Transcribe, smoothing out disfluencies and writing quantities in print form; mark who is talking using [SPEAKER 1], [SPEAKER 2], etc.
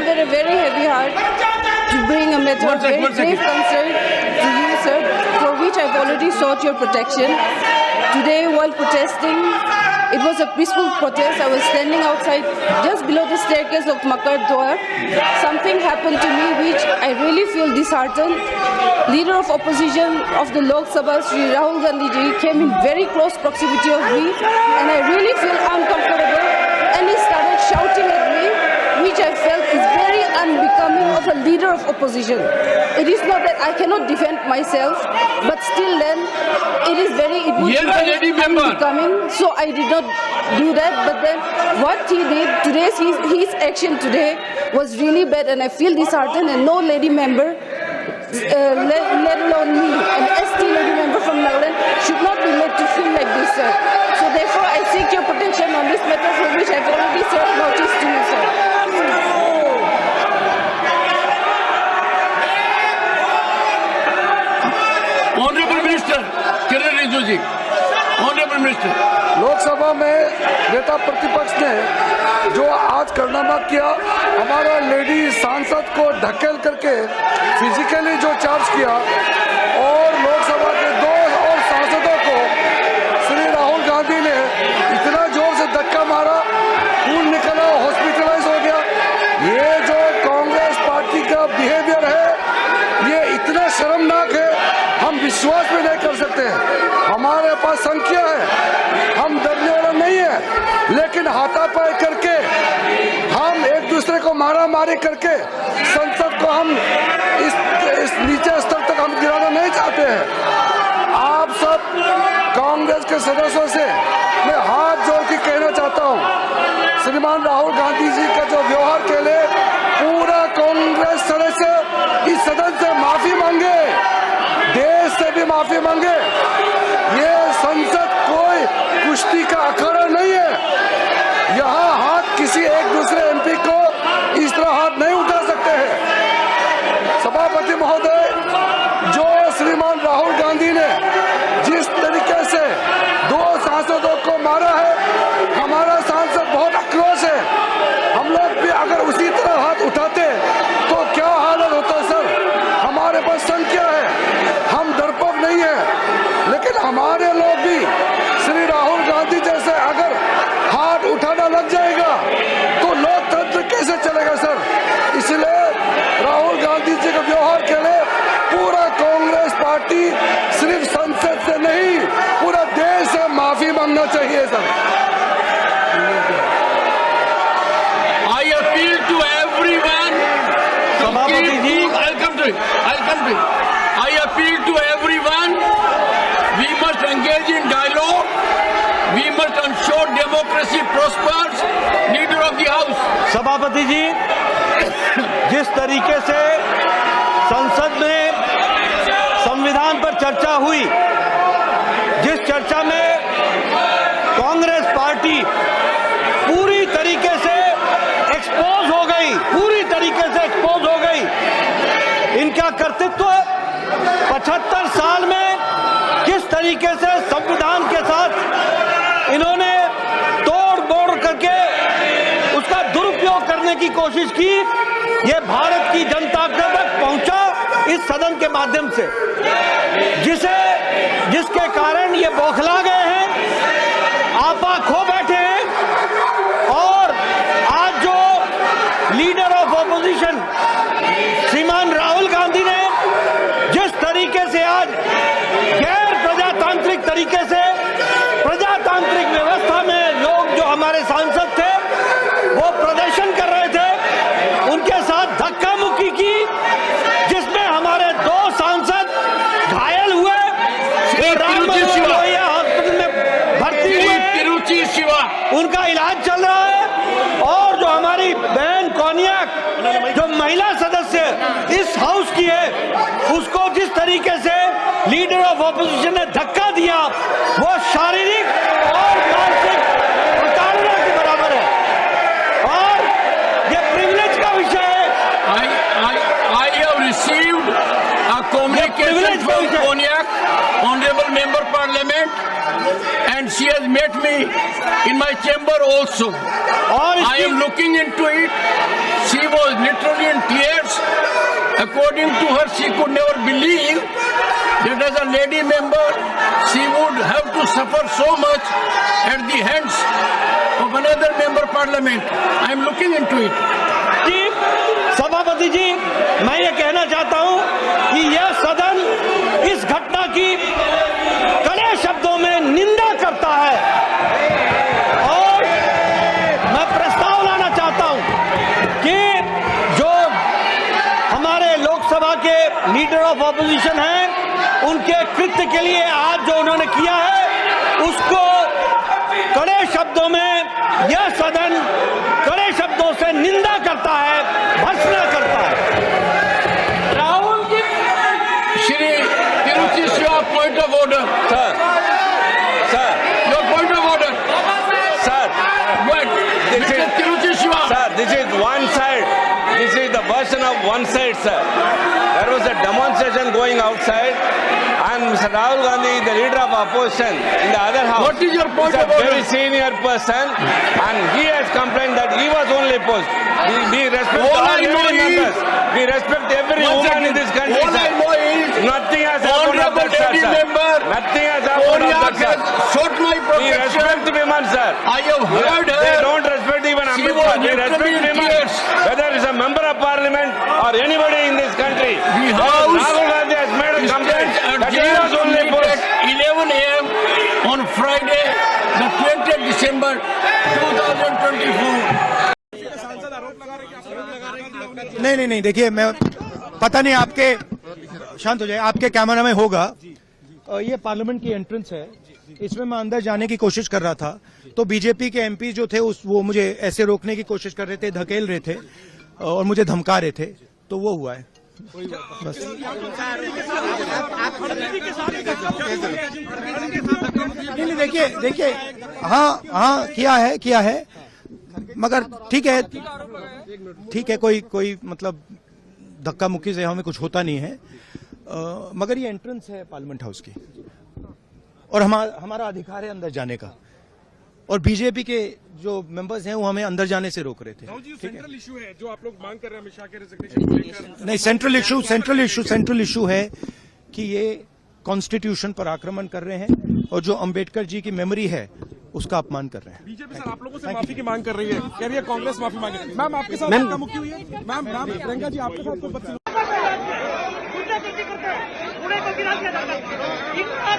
[SPEAKER 1] with a very heavy heart to bring a matter of very grave concern to you, sir, for which I've already sought your protection. Today, while protesting, it was a peaceful protest. I was standing outside just below the staircase of Makar Dwar. Something happened to me which I really feel disheartened. Leader of opposition of the Lok Sabha, Sri Rahul Gandhi ji, came in very close proximity of me, and I really feel uncomfortable, and he started shouting at me, which I felt is very unbecoming of a leader of opposition. It is not that I cannot defend myself, but still then, it would be very unbecoming, so I did not do that. But then, what he did today, his action today was really bad, and I feel disheartened, and no lady member, let alone me, an ST lady member from Nagaland, should not be made to feel like this, sir. So therefore, I seek your protection on this matter, for which I have already served notice to you, sir.
[SPEAKER 2] Honorable Minister, Kiran Rijiju ji, Honorable Minister.
[SPEAKER 3] Lok Sabha में नेता प्रतिपक्ष ने जो आज कारनामा किया, हमारा lady सांसद को धकेल करके फिजिकली जो चार्ज किया और लोकसभा के 2 और सांसदों को श्री राहुल गांधी ने इतना जोर से धक्का मारा, खून निकला, हॉस्पिटलाइज हो गया। ये जो कांग्रेस पार्टी का बिहेवियर है, ये इतना शर्मनाक है, हम विश्वास भी नहीं कर सकते हैं। हमारे पास संख्या है, हम डरने वाला नहीं है, लेकिन हाथापाई करके हम एक दूसरे को मारा मारी करके संसद को हम इस नीचे स्तर तक हम गिराना नहीं चाहते हैं। आप सब कांग्रेस के सदस्यों से मैं हाथ जोड़ के कहना चाहता हूं, श्रीमान राहुल गांधी जी का जो व्यवहार के लिए पूरा कांग्रेस सदस्य इस सदन से माफी मांगे, देश से भी माफी मांगे। ये संसद कोई कुश्ती का अखाड़ा नहीं है, यहाँ हाथ किसी एक दूसरे एमपी को इस तरह हाथ नहीं उठा सकते हैं। सभापति महोदय, जो श्रीमान राहुल गांधी ने जिस तरीके से 2 सांसदों को मारा है, हमारा सांसद बहुत आक्रोश है। हम लोग भी अगर उसी तरह हाथ उठाते तो क्या हालत होता सर। हमारे पास संख्या है, हम डरपोक नहीं है, लेकिन हमारे लोग भी श्री राहुल गांधी जैसे अगर हाथ उठाना लग जाएगा तो लोकतंत्र कैसे चलेगा सर। इसलिए राहुल गांधी जी के व्यवहार के लिए पूरा कांग्रेस पार्टी सिर्फ संसद से नहीं, पूरा देश से माफी मांगना चाहिए sir.
[SPEAKER 2] I appeal to everyone to keep cool. I'll come to it. I appeal to everyone. We must engage in dialogue. We must ensure democracy prospers. Leader of the House.
[SPEAKER 4] सभापति जी, जिस तरीके से संसद में संविधान पर चर्चा हुई, जिस चर्चा में कांग्रेस पार्टी पूरी तरीके से एक्सपोज हो गई, इनका कर्तृत्व 75 साल में किस तरीके से संविधान के साथ इन्होंने तोड़ मोड़ करके उसका दुरुपयोग करने की कोशिश की, ये भारत की जनता तक पहुंचा इस सदन के माध्यम से, जिसके कारण ये बौखला गए हैं, आपा खो बैठे हैं। और आज जो लीडर ऑफ ऑपोजिशन श्रीमान राहुल गांधी ने जिस तरीके से आज गैर प्रजातांत्रिक तरीके से प्रजातांत्रिक व्यवस्था में लोग जो हमारे सांसद थे वो प्रदर्शन कर रहे थे, उनके साथ धक्का मुक्की की, जिसमें हमारे 2 सांसद घायल हुए, हॉस्पिटल में भर्ती हुए, उनका इलाज चल रहा है। और जो हमारी बहन कोनियाक जो महिला सदस्य इस हाउस की है, उसको जिस तरीके से लीडर ऑफ ऑपोजिशन ने धक्का दिया, वो शारीरिक और मानसिक प्रताड़ना के बराबर है और ये प्रिविलेज का विषय है।
[SPEAKER 2] I have received a communication from Konyak, Honorable Member Parliament, and she has met me in my chamber also. I am looking into it. She was according to her, she could never believe that as a lady member, she would have to suffer so much at the hands of another member parliament. I am looking into it.
[SPEAKER 4] जी, सभापति जी, मैं ये कहना चाहता हूं कि यह सदन इस घटना की कड़े शब्दों में निंदा करता है और मैं प्रस्ताव लाना चाहता हूं कि जो हमारे लोकसभा के लीडर ऑफ ऑपोजिशन हैं, उनके कृत्य के लिए आज जो उन्होंने किया है, उसको कड़े शब्दों में यह सदन कड़े शब्दों से निंदा करता है, भर्त्सना करता है।
[SPEAKER 2] Rahul ji, Shri Tiruchi Shiva, point of order.
[SPEAKER 5] Sir,
[SPEAKER 2] Your point of order.
[SPEAKER 5] sir,
[SPEAKER 2] What? Mr. Tiruchi Shiva.
[SPEAKER 5] sir, this is one side. This is the version of one side, sir. There was a demonstration going outside, and Mr. Rahul Gandhi, the leader of opposition, in the other house.
[SPEAKER 2] What is your point
[SPEAKER 5] is a
[SPEAKER 2] of order?
[SPEAKER 5] very senior person, and he has complained that he was only opposed. We respect
[SPEAKER 2] All
[SPEAKER 5] all
[SPEAKER 2] I know
[SPEAKER 5] lady
[SPEAKER 2] is-
[SPEAKER 5] members. We respect every
[SPEAKER 2] One
[SPEAKER 5] woman
[SPEAKER 2] second.
[SPEAKER 5] in this country,
[SPEAKER 2] All I
[SPEAKER 5] sir.
[SPEAKER 2] know is
[SPEAKER 5] Nothing has happened of
[SPEAKER 2] Honorable
[SPEAKER 5] that,
[SPEAKER 2] lady
[SPEAKER 5] sir.
[SPEAKER 2] member
[SPEAKER 5] Nothing has happened of
[SPEAKER 2] Konyak
[SPEAKER 5] that, sir.
[SPEAKER 2] has sought my
[SPEAKER 5] We
[SPEAKER 2] protection.
[SPEAKER 5] respect women, sir.
[SPEAKER 2] I have heard
[SPEAKER 5] They
[SPEAKER 2] her.
[SPEAKER 5] don't respect even
[SPEAKER 2] She
[SPEAKER 5] Ambedkar.
[SPEAKER 2] was
[SPEAKER 5] They respect
[SPEAKER 2] literally in
[SPEAKER 5] women.
[SPEAKER 2] tears.
[SPEAKER 5] Whether it's a member of parliament or anybody in this country.
[SPEAKER 2] The House
[SPEAKER 5] Rahul Gandhi has made a complaint that he was only
[SPEAKER 2] at
[SPEAKER 5] opposed.
[SPEAKER 2] 11 a.m. on Friday, the 20th December 2024.
[SPEAKER 6] नहीं, देखिए, मैं पता नहीं आपके, शांत हो जाए, आपके कैमरा में होगा। ये पार्लियामेंट की एंट्रेंस है, इसमें मैं अंदर जाने की कोशिश कर रहा था, तो बीजेपी के एमपी जो थे वो मुझे ऐसे रोकने की कोशिश कर रहे थे, धकेल रहे थे और मुझे धमका रहे थे, तो वो हुआ है बस। नहीं, देखिए, हाँ किया है, मगर ठीक है, कोई मतलब धक्का मुक्की से हमें कुछ होता नहीं है, मगर ये एंट्रेंस है पार्लियामेंट हाउस की और हमारा अधिकार है अंदर जाने का, और बीजेपी के जो मेंबर्स हैं वो हमें अंदर जाने से रोक रहे थे।
[SPEAKER 7] सेंट्रल इशू है जो आप लोग मांग कर रहे हैं अमित शाह के रेजिग्नेशन को लेकर।
[SPEAKER 6] नहीं, सेंट्रल इशू है कि ये कॉन्स्टिट्यूशन पर आक्रमण कर रहे हैं और जो अंबेडकर जी की मेमोरी है उसका अपमान कर रहे हैं।
[SPEAKER 7] बीजेपी सर आप लोगों से माफी की मांग कर रही है, कह रही है कांग्रेस माफी मांगे। मैम आपके साथ धक्का मुक्की हुई है? मैम प्रियंका जी आपके साथ कोई बदसलूकी?
[SPEAKER 8] पुणे को गिरा दिया जाता है, इतना